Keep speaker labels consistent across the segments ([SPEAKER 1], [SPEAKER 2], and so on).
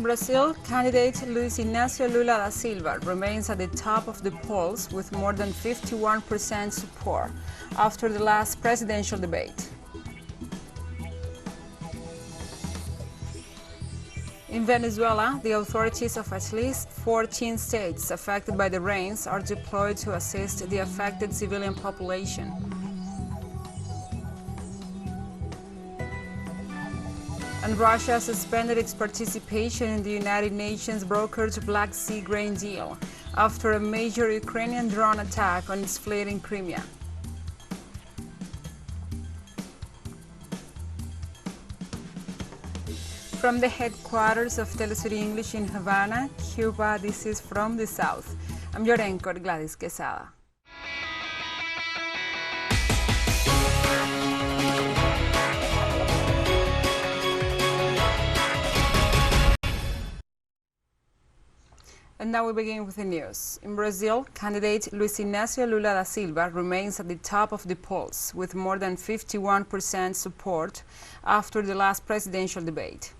[SPEAKER 1] Brazil, candidate Luis Inácio Lula da Silva remains at the top of the polls with more than 51% support after the last presidential debate. In Venezuela, the authorities of at least 14 states affected by the rains are deployed to assist the affected civilian population. And Russia suspended its participation in the United Nations brokered Black Sea grain deal after a major Ukrainian drone attack on its fleet in Crimea. From the headquarters of TeleSUR English in Havana, Cuba, this is From the South. I'm your anchor, Gladys Quesada. And now we begin with the news. In Brazil, candidate Luis Inácio Lula da Silva remains at the top of the polls with more than 51% support after the last presidential debate.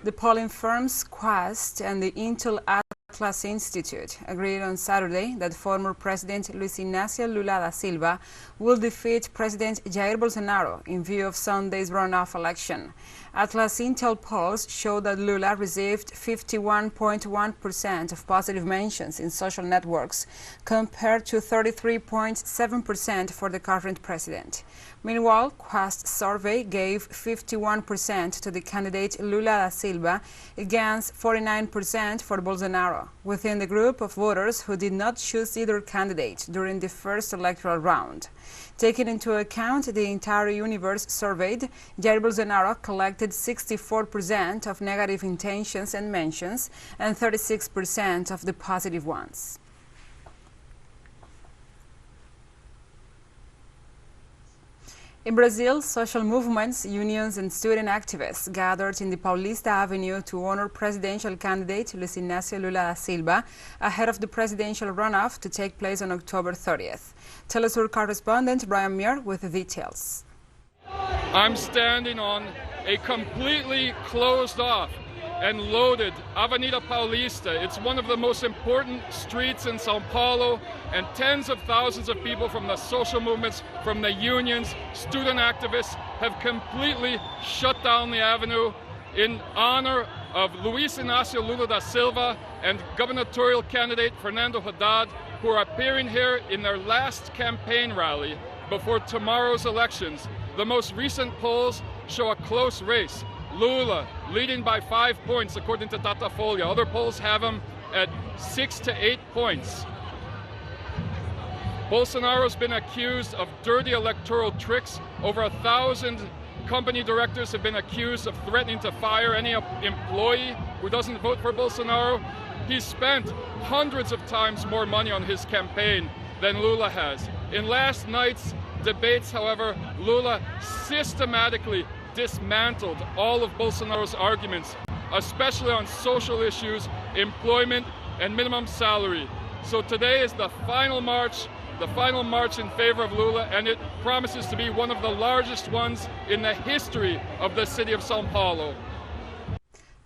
[SPEAKER 1] The polling firms Quest and the Intel Atlas Institute agreed on Saturday that former President Luis Inácio Lula da Silva will defeat President Jair Bolsonaro in view of Sunday's runoff election. Atlas Intel polls show that Lula received 51.1% of positive mentions in social networks compared to 33.7% for the current president. Meanwhile, Quest survey gave 51% to the candidate Lula da Silva against 49% for Bolsonaro, within the group of voters who did not choose either candidate during the first electoral round. Taking into account the entire universe surveyed, Jair Bolsonaro collected 64% of negative intentions and mentions and 36% of the positive ones. In Brazil, social movements, unions and student activists gathered in the Paulista Avenue to honor presidential candidate Luis Inácio Lula da Silva ahead of the presidential runoff to take place on October 30th. TeleSUR correspondent Brian Muir with the details.
[SPEAKER 2] I'm standing on a completely closed off and loaded Avenida Paulista. It's one of the most important streets in Sao Paulo, and tens of thousands of people from the social movements, from the unions, student activists have completely shut down the avenue in honor of Luis Inácio Lula da Silva and gubernatorial candidate Fernando Haddad, who are appearing here in their last campaign rally before tomorrow's elections. The most recent polls show a close race. Lula leading by 5 points according to Datafolha. Other polls have him at 6 to 8 points. Bolsonaro's been accused of dirty electoral tricks. Over 1,000 company directors have been accused of threatening to fire any employee who doesn't vote for Bolsonaro. He's spent hundreds of times more money on his campaign than Lula has. In last night's debates, however, Lula systematically dismantled all of Bolsonaro's arguments, especially on social issues, employment, and minimum salary. So today is the final march in favor of Lula, and it promises to be one of the largest ones in the history of the city of São Paulo.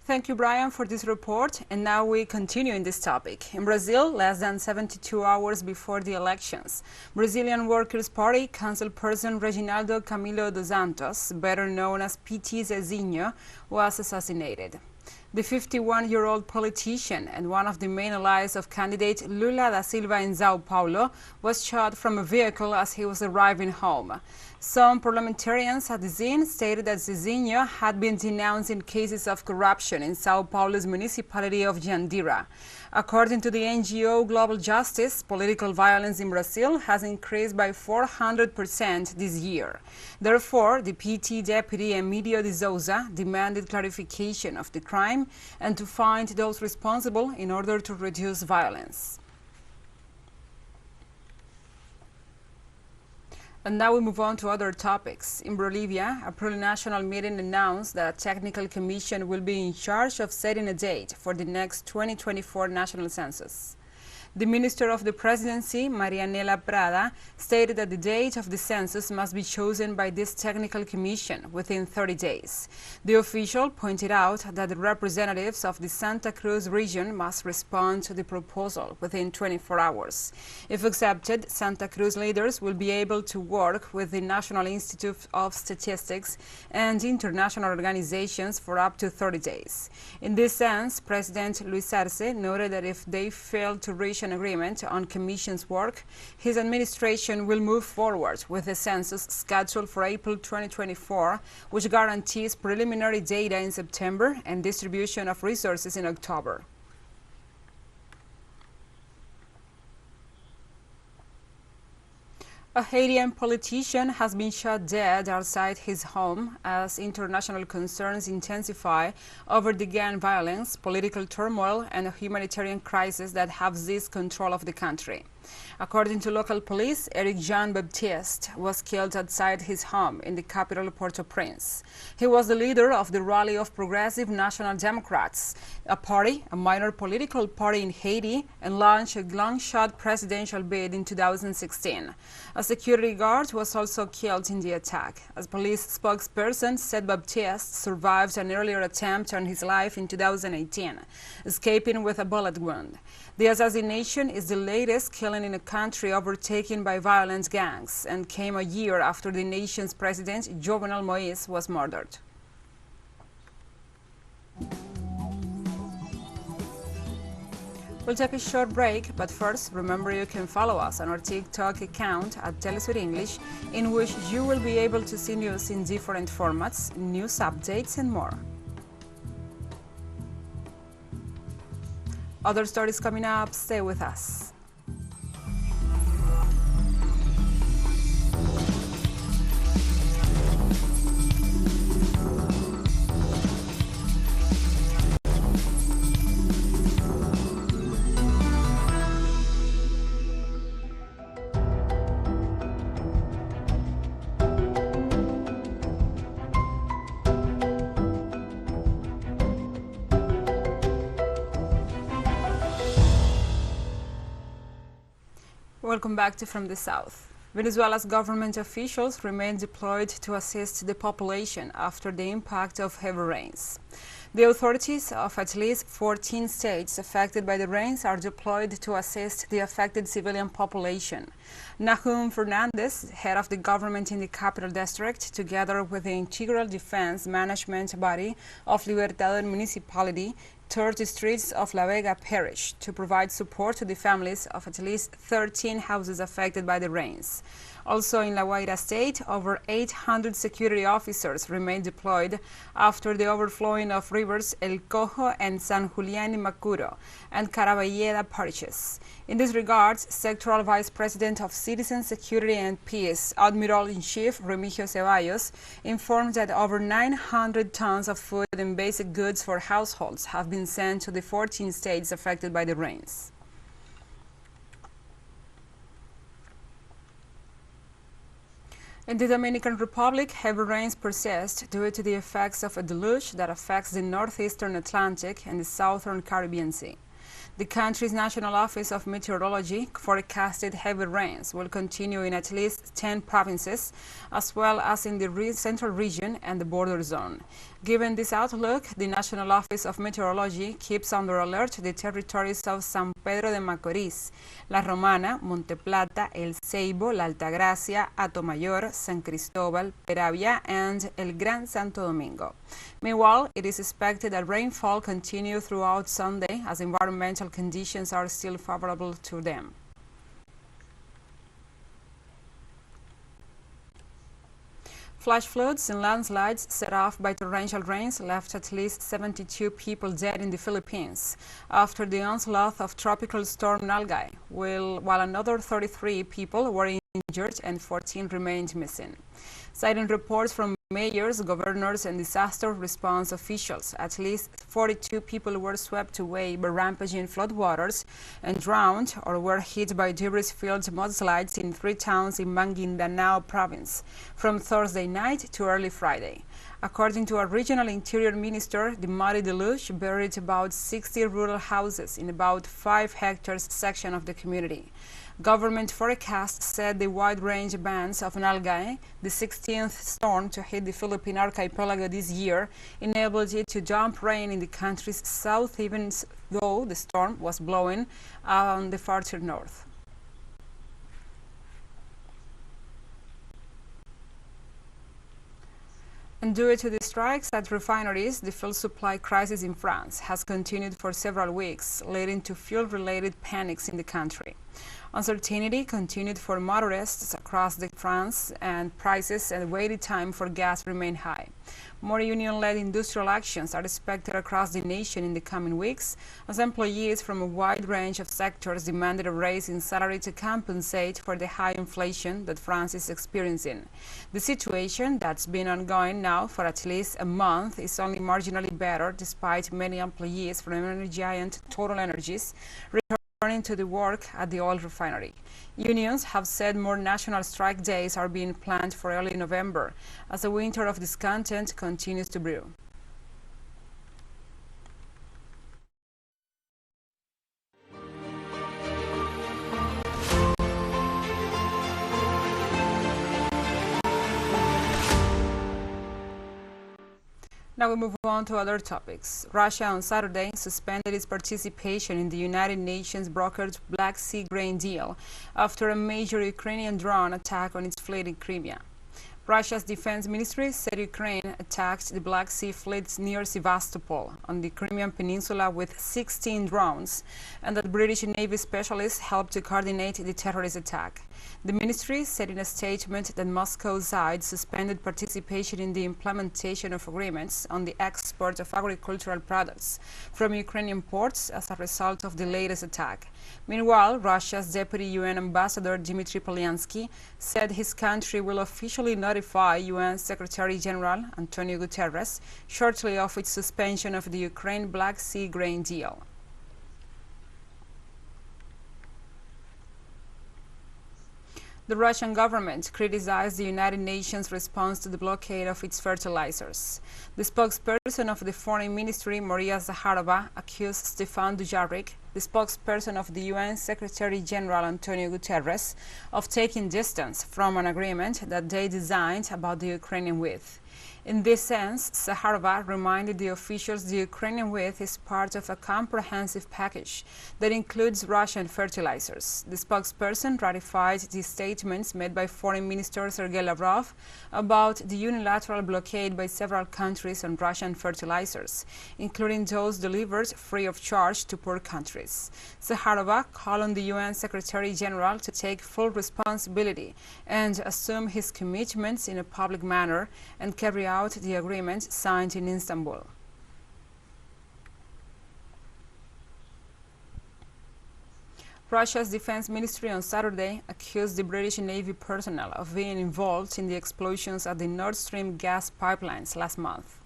[SPEAKER 1] Thank you, Brian, for this report. And now we continue in this topic. In Brazil, less than 72 hours before the elections, Brazilian Workers' Party councilperson Reginaldo Camilo dos Santos, better known as PT Zezinho, was assassinated. The 51-year-old politician and one of the main allies of candidate Lula da Silva in São Paulo was shot from a vehicle as he was arriving home. Some parliamentarians at the scene stated that Zezinho had been denounced in cases of corruption in São Paulo's municipality of Jandira. According to the NGO Global Justice, political violence in Brazil has increased by 400% this year. Therefore, the PT deputy Emílio de Souza demanded clarification of the crime and to find those responsible in order to reduce violence. And now we move on to other topics. In Bolivia, a plurinational meeting announced that a technical commission will be in charge of setting a date for the next 2024 national census. The Minister of the Presidency, Marianela Prada, stated that the date of the census must be chosen by this technical commission within 30 days. The official pointed out that the representatives of the Santa Cruz region must respond to the proposal within 24 hours. If accepted, Santa Cruz leaders will be able to work with the National Institute of Statistics and international organizations for up to 30 days. In this sense, President Luis Arce noted that if they fail to reach an agreement on Commission's work, his administration will move forward with the census scheduled for April 2024, which guarantees preliminary data in September and distribution of resources in October. A Haitian politician has been shot dead outside his home as international concerns intensify over the gang violence, political turmoil, and a humanitarian crisis that have seized control of the country. According to local police, Eric Jean Baptiste was killed outside his home in the capital Port-au-Prince. He was the leader of the Rally of Progressive National Democrats, a minor political party in Haiti, and launched a long-shot presidential bid in 2016. A security guard was also killed in the attack. As police spokesperson said, Baptiste survived an earlier attempt on his life in 2018, escaping with a bullet wound. The assassination is the latest killing in a country overtaken by violent gangs and came a year after the nation's president, Jovenel Moïse, was murdered. We'll take a short break, but first, remember you can follow us on our TikTok account at TeleSUR English, in which you will be able to see news in different formats, news updates, and more. Other stories coming up, stay with us. Welcome back to From the South. Venezuela's government officials remain deployed to assist the population after the impact of heavy rains. The authorities of at least 14 states affected by the rains are deployed to assist the affected civilian population. Nahum Fernandez, head of the government in the capital district, together with the Integral Defense Management Body of Libertador Municipality, toured the streets of La Vega Parish to provide support to the families of at least 13 houses affected by the rains. Also in La Guaira State, over 800 security officers remain deployed after the overflowing of rivers El Cojo and San Julián y Macuro and Caraballeda parishes. In this regard, Sectoral Vice President of Citizen Security and Peace, Admiral-in-Chief Remigio Ceballos, informed that over 900 tons of food and basic goods for households have been sent to the 14 states affected by the rains. In the Dominican Republic, heavy rains persist due to the effects of a deluge that affects the northeastern Atlantic and the southern Caribbean Sea. The country's National Office of Meteorology forecasted heavy rains will continue in at least 10 provinces, as well as in the central region and the border zone. Given this outlook, the National Office of Meteorology keeps under alert the territories of San Pedro de Macorís, La Romana, Monte Plata, El Ceibo, La Altagracia, Atomayor, San Cristóbal, Peravia, and El Gran Santo Domingo. Meanwhile, it is expected that rainfall continue throughout Sunday as environmental conditions are still favorable to them. Flash floods and landslides set off by torrential rains left at least 72 people dead in the Philippines after the onslaught of tropical storm Nalgae, while another 33 people were injured and 14 remained missing. Citing reports from mayors, governors, and disaster response officials, at least 42 people were swept away by rampaging floodwaters and drowned or were hit by debris-filled mudslides in 3 towns in Maguindanao province from Thursday night to early Friday. According to a regional interior minister, the muddy deluge buried about 60 rural houses in about 5 hectares section of the community. Government forecasts said the wide-range bands of Nalgae, the 16th storm to hit the Philippine archipelago this year, enabled it to dump rain in the country's south even though the storm was blowing on the farther north. And due to the strikes at refineries, the fuel supply crisis in France has continued for several weeks, leading to fuel-related panics in the country. Uncertainty continued for motorists across France, and prices and waiting time for gas remain high. More union-led industrial actions are expected across the nation in the coming weeks, as employees from a wide range of sectors demanded a raise in salary to compensate for the high inflation that France is experiencing. The situation that's been ongoing now for at least a month is only marginally better, despite many employees from energy giant Total Energies returning to the work at the oil refinery. Unions have said more national strike days are being planned for early November as the winter of discontent continues to brew. Now we move on to other topics. Russia on Saturday suspended its participation in the United Nations brokered Black Sea grain deal after a major Ukrainian drone attack on its fleet in Crimea. Russia's defense ministry said Ukraine attacked the Black Sea fleet near Sevastopol on the Crimean Peninsula with 16 drones, and that British Navy specialists helped to coordinate the terrorist attack. The ministry said in a statement that Moscow's side suspended participation in the implementation of agreements on the export of agricultural products from Ukrainian ports as a result of the latest attack. Meanwhile, Russia's Deputy UN Ambassador Dmitry Polyansky said his country will officially notify UN Secretary General Antonio Guterres shortly of its suspension of the Ukraine Black Sea grain deal. The Russian government criticized the United Nations' response to the blockade of its fertilizers. The spokesperson of the Foreign Ministry, Maria Zakharova, accused Stefan Dujarric, the spokesperson of the UN Secretary General Antonio Guterres, of taking distance from an agreement that they designed about the Ukrainian wheat. In this sense, Zakharova reminded the officials the Ukrainian wheat is part of a comprehensive package that includes Russian fertilizers. The spokesperson ratified the statements made by Foreign Minister Sergei Lavrov about the unilateral blockade by several countries on Russian fertilizers, including those delivered free of charge to poor countries. Zakharova called on the UN Secretary General to take full responsibility and assume his commitments in a public manner and carry out the agreement signed in Instambul. Russia's defense ministry on Saturday accused the British Navy personnel of being involved in the explosions at the Nord Stream gas pipelines last month.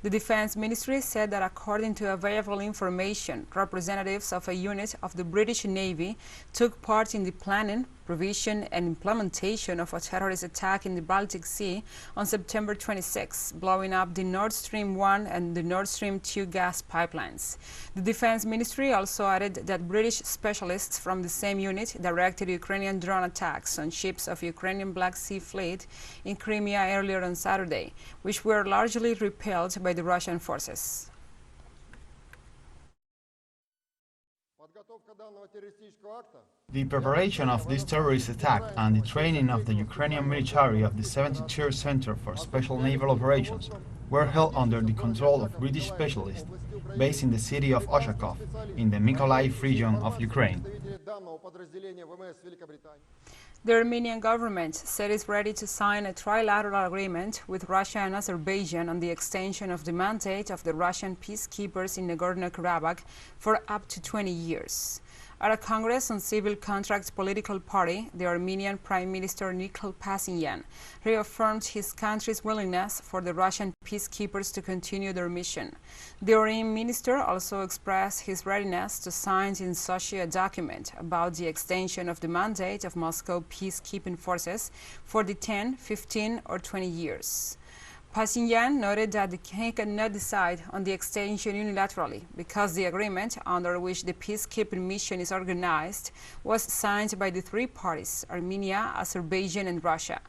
[SPEAKER 1] The defense ministry said that according to available information, representatives of a unit of the British Navy took part in the planning, provision and implementation of a terrorist attack in the Baltic Sea on September 26, blowing up the Nord Stream 1 and the Nord Stream 2 gas pipelines. The defense ministry also added that British specialists from the same unit directed Ukrainian drone attacks on ships of Ukrainian Black Sea Fleet in Crimea earlier on Saturday, which were largely repelled by the Russian forces.
[SPEAKER 3] The preparation of this terrorist attack and the training of the Ukrainian military of the 73rd Center for Special Naval Operations were held under the control of British specialists based in the city of Oshakov in the Mykolaiv region of Ukraine.
[SPEAKER 1] The Armenian government said it's ready to sign a trilateral agreement with Russia and Azerbaijan on the extension of the mandate of the Russian peacekeepers in Nagorno-Karabakh for up to 20 years. At a Congress on Civil Contracts political party, the Armenian Prime Minister Nikol Pashinyan reaffirmed his country's willingness for the Russian peacekeepers to continue their mission. The Armenian minister also expressed his readiness to sign in Sochi a document about the extension of the mandate of Moscow peacekeeping forces for the 10, 15, or 20 years. Pashinyan noted that he cannot decide on the extension unilaterally because the agreement under which the peacekeeping mission is organized was signed by the three parties, Armenia, Azerbaijan, and Russia.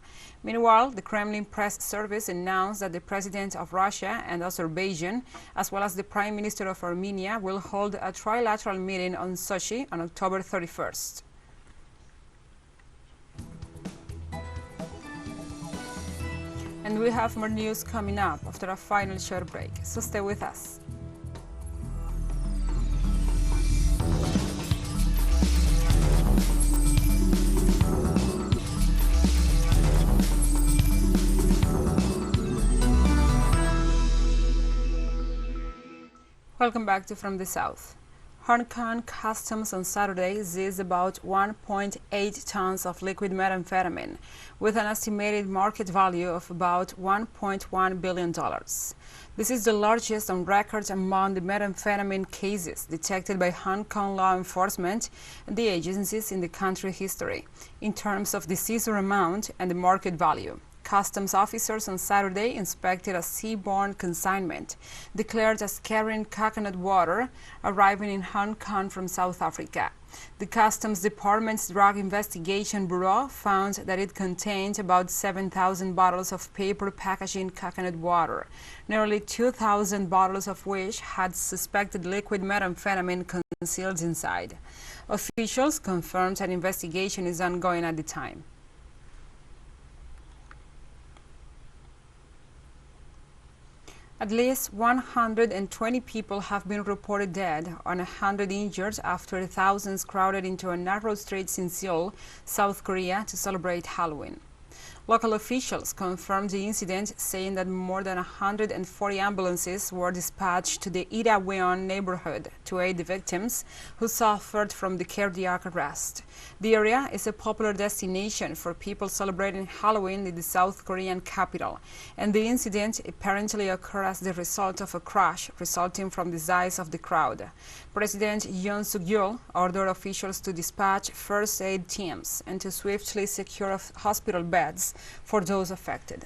[SPEAKER 1] Meanwhile, the Kremlin press service announced that the president of Russia and Azerbaijan, as well as the prime minister of Armenia, will hold a trilateral meeting on Sochi on October 31st. And we have more news coming up after a final short break, so stay with us. Welcome back to From the South. Hong Kong Customs on Saturday seized about 1.8 tons of liquid methamphetamine, with an estimated market value of about $1.1 billion. This is the largest on record among the methamphetamine cases detected by Hong Kong law enforcement and the agencies in the country's history, in terms of the seizure amount and the market value. Customs officers on Saturday inspected a seaborne consignment declared as carrying coconut water arriving in Hong Kong from South Africa. The Customs Department's Drug Investigation Bureau found that it contained about 7,000 bottles of paper packaging coconut water, nearly 2,000 bottles of which had suspected liquid methamphetamine concealed inside. Officials confirmed an investigation is ongoing at the time. At least 120 people have been reported dead and 100 injured after thousands crowded into a narrow streets in Seoul, South Korea, to celebrate Halloween. Local officials confirmed the incident, saying that more than 140 ambulances were dispatched to the Itaewon neighborhood to aid the victims who suffered from the cardiac arrest. The area is a popular destination for people celebrating Halloween in the South Korean capital, and the incident apparently occurred as the result of a crash resulting from the size of the crowd. President Yoon Suk-yeol ordered officials to dispatch first aid teams and to swiftly secure hospital beds for those affected.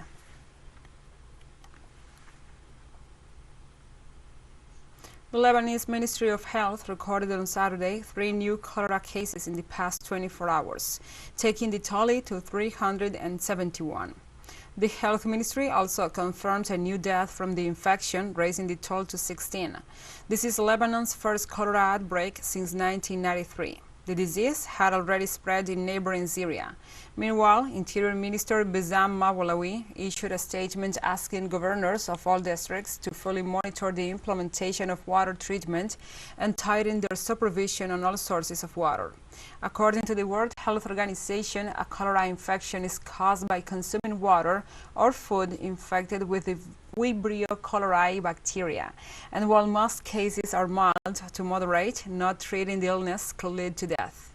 [SPEAKER 1] The Lebanese Ministry of Health recorded on Saturday 3 new cholera cases in the past 24 hours, taking the tally to 371. The Health Ministry also confirmed a new death from the infection, raising the toll to 16. This is Lebanon's first cholera outbreak since 1993. The disease had already spread in neighboring Syria. Meanwhile, Interior Minister Bassam Mawlawi issued a statement asking governors of all districts to fully monitor the implementation of water treatment and tighten their supervision on all sources of water. According to the World Health Organization, a cholera infection is caused by consuming water or food infected with the Vibrio cholerae bacteria, and while most cases are mild to moderate, not treating the illness could lead to death.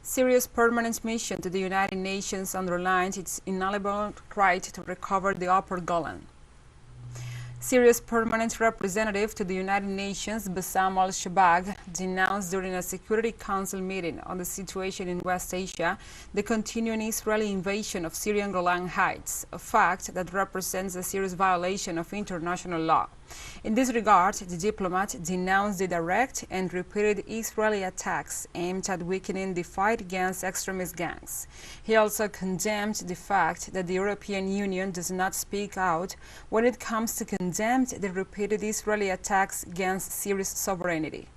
[SPEAKER 1] Syria's permanent mission to the United Nations underlined its inalienable right to recover the Upper Golan. Syria's permanent representative to the United Nations, Bassam al-Shabag, denounced during a Security Council meeting on the situation in West Asia the continuing Israeli invasion of Syrian Golan Heights, a fact that represents a serious violation of international law. In this regard, the diplomat denounced the direct and repeated Israeli attacks aimed at weakening the fight against extremist gangs. He also condemned the fact that the European Union does not speak out when it comes to condemn the repeated Israeli attacks against Syria's sovereignty.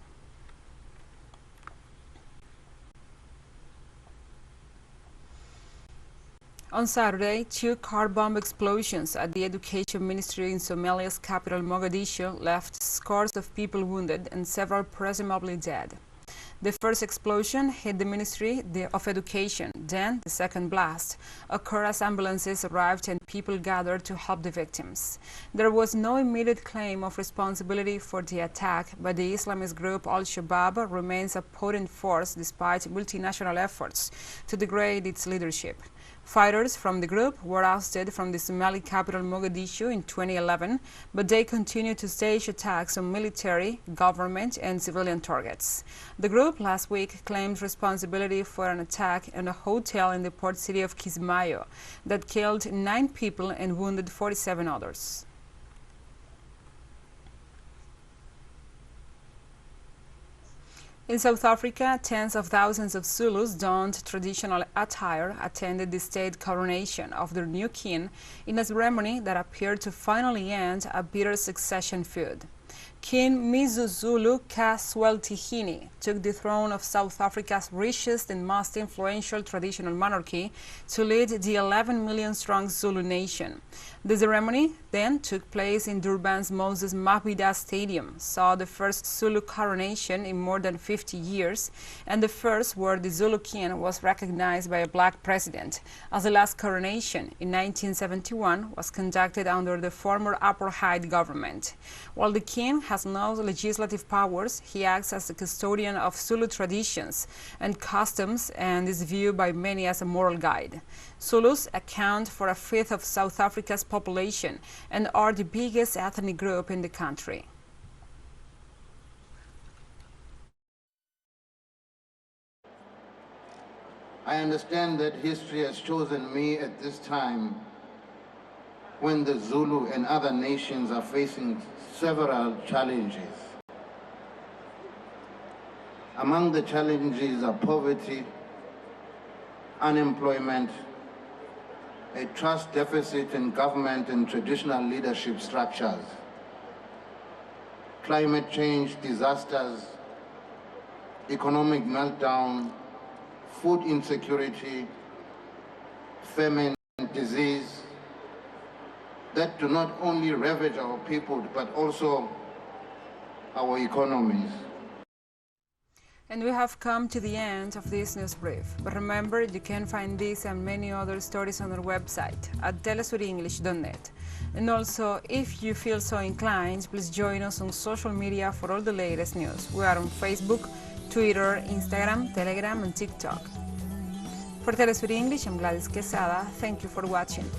[SPEAKER 1] On Saturday, 2 car bomb explosions at the Education Ministry in Somalia's capital, Mogadishu, left scores of people wounded and several presumably dead. The first explosion hit the Ministry of Education. Then, the second blast occurred as ambulances arrived and people gathered to help the victims. There was no immediate claim of responsibility for the attack, but the Islamist group Al-Shabaab remains a potent force despite multinational efforts to degrade its leadership. Fighters from the group were ousted from the Somali capital Mogadishu in 2011, but they continue to stage attacks on military, government, and civilian targets. The group last week claimed responsibility for an attack on a hotel in the port city of Kismayo that killed 9 people and wounded 47 others. In South Africa, tens of thousands of Zulus donned traditional attire attended the state coronation of their new king in a ceremony that appeared to finally end a bitter succession feud. King Mzuzulu Kasweltihini took the throne of South Africa's richest and most influential traditional monarchy to lead the 11 million-strong Zulu nation. The ceremony then took place in Durban's Moses Mabhida Stadium, saw the first Zulu coronation in more than 50 years, and the first where the Zulu king was recognized by a black president, as the last coronation in 1971 was conducted under the former apartheid government. While the king has no legislative powers, he acts as the custodian of Zulu traditions and customs and is viewed by many as a moral guide. Zulus account for a fifth of South Africa's population and are the biggest ethnic group in the country.
[SPEAKER 4] I understand that history has chosen me at this time when the Zulu and other nations are facing several challenges. Among the challenges are poverty, unemployment, a trust deficit in government and traditional leadership structures, climate change disasters, economic meltdown, food insecurity, famine, and disease that do not only ravage our people but also our economies.
[SPEAKER 1] And we have come to the end of this news brief. But remember, you can find this and many other stories on our website at telesurenglish.net. And also, if you feel so inclined, please join us on social media for all the latest news. We are on Facebook, Twitter, Instagram, Telegram, and TikTok. For TeleSUR English, I'm Gladys Quesada. Thank you for watching.